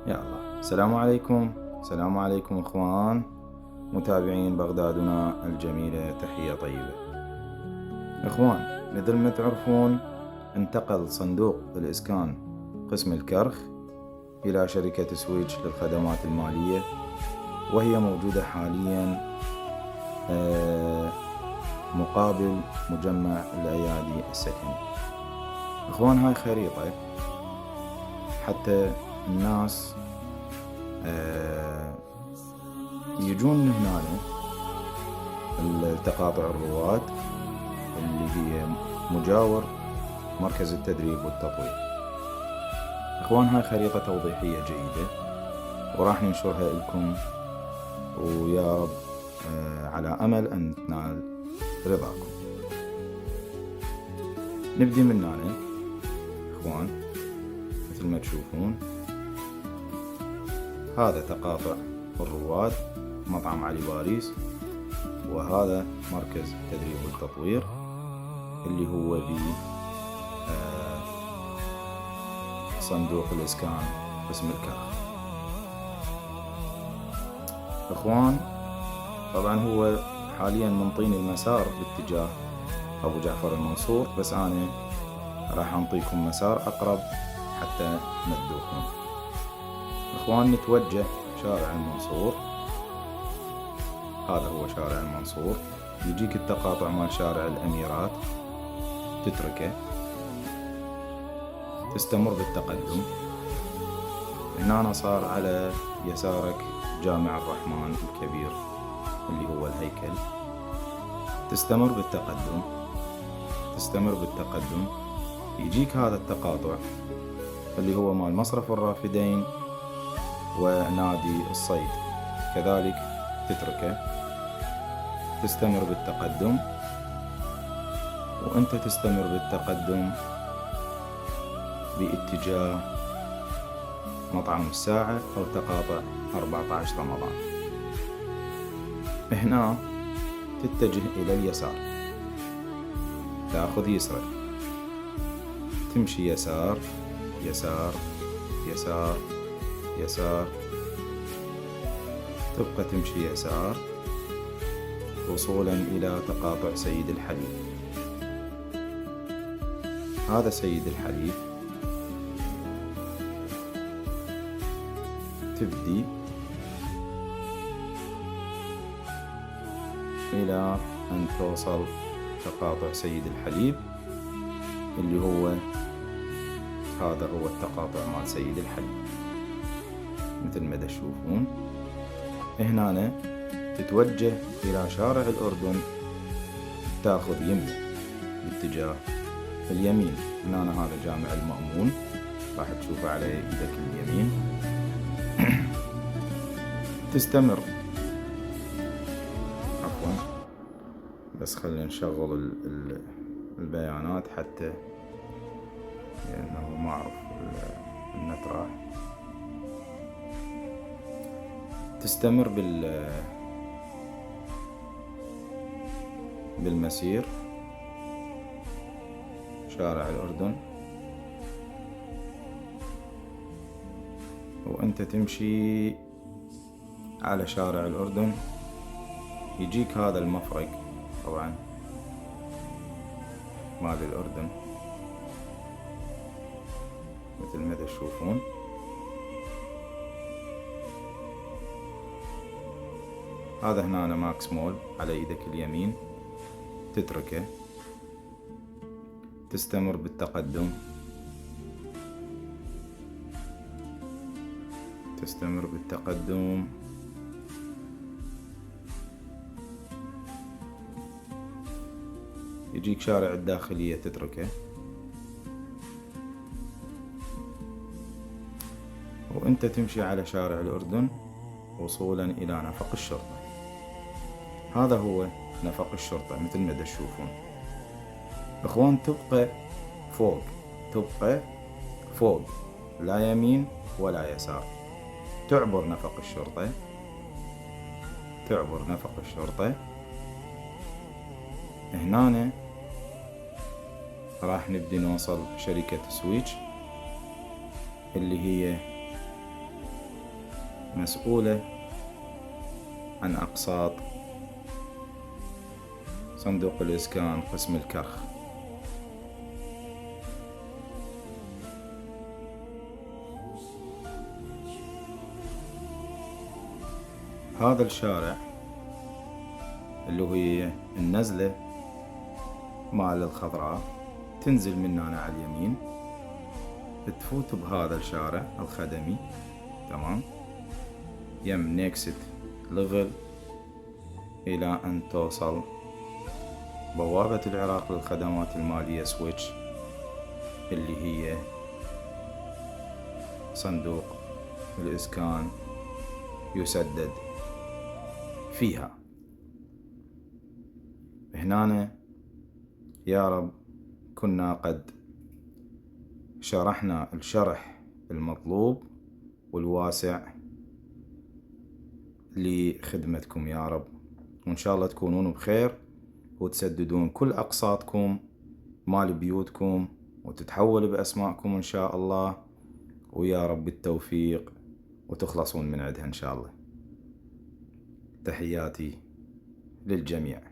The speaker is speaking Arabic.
يا الله. السلام عليكم. السلام عليكم اخوان متابعين بغدادنا الجميلة، تحية طيبة. اخوان، مثل ما تعرفون انتقل صندوق الاسكان قسم الكرخ الى شركة سويتش للخدمات المالية، وهي موجودة حاليا مقابل مجمع الايادي السكني. اخوان، هاي خريطة حتى الناس يجون هنا التقاطع الرواد اللي هي مجاور مركز التدريب والتطوير. اخوان، هاي خريطة توضيحية جيدة وراح ننشرها لكم، ويا رب على امل ان تنال رضاكم. نبدي من هنا اخوان. مثل ما تشوفون هذا تقاطع الرواد، مطعم علي باريس، وهذا مركز التدريب والتطوير اللي هو صندوق الإسكان قسم الكرخ. اخوان، طبعا هو حاليا منطيني المسار باتجاه ابو جعفر المنصور، بس انا راح انطيكم مسار اقرب حتى ندوكم. اخوان، نتوجه شارع المنصور. هذا هو شارع المنصور. يجيك التقاطع مال شارع الاميرات، تتركه، تستمر بالتقدم. هنا صار على يسارك جامع الرحمن الكبير اللي هو الهيكل. تستمر بالتقدم، تستمر بالتقدم، يجيك هذا التقاطع اللي هو مال مصرف الرافدين ونادي الصيد، كذلك تتركه، تستمر بالتقدم، وانت تستمر بالتقدم باتجاه مطعم الساعة او تقاطع 14 رمضان. هنا تتجه الى اليسار، تاخذ يسرك، تمشي يسار يسار يسار يسار، تبقى تمشي يسار وصولا إلى تقاطع سيد الحليب. هذا سيد الحليب. تبدي إلى أن توصل تقاطع سيد الحليب اللي هو هذا هو التقاطع مال سيد الحليب. مثل ما تشوفون هنا تتوجه إلى شارع الأردن، تاخذ يمين باتجاه اليمين. هنا هذا جامع المأمون، راح تشوفه على يدك اليمين. تستمر، عفوا بس خلينا نشغل البيانات حتى لأنه ما أعرف النت راح. تستمر بالمسير شارع الأردن، وأنت تمشي على شارع الأردن. يجيك هذا المفرق طبعا مال الأردن مثل ما تشوفون. هذا هنا ماكس مول على ايدك اليمين، تتركه، تستمر بالتقدم، تستمر بالتقدم، يجيك شارع الداخلية، تتركه، وانت تمشي على شارع الأردن وصولا إلى نفق الشرطة. هذا هو نفق الشرطة مثل ما تشوفون. اخوان، تبقى فوق، تبقى فوق، لا يمين ولا يسار. تعبر نفق الشرطة، تعبر نفق الشرطة. هنا راح نبدي نوصل شركة سويتش اللي هي مسؤولة عن أقساط صندوق الإسكان قسم الكرخ. هذا الشارع اللي هي النزلة مال الخضراء، تنزل من هنا على اليمين، تفوت بهذا الشارع الخدمي، تمام، يم نيكست ليفل إلى أن توصل بوابة العراق للخدمات المالية سويتش، اللي هي صندوق الإسكان يسدد فيها. هنا يا رب كنا قد شرحنا الشرح المطلوب والواسع لخدمتكم يا رب، وإن شاء الله تكونون بخير وتسددون كل أقساطكم مال بيوتكم وتتحول بأسماءكم إن شاء الله، ويا رب التوفيق وتخلصون من عندها إن شاء الله. تحياتي للجميع.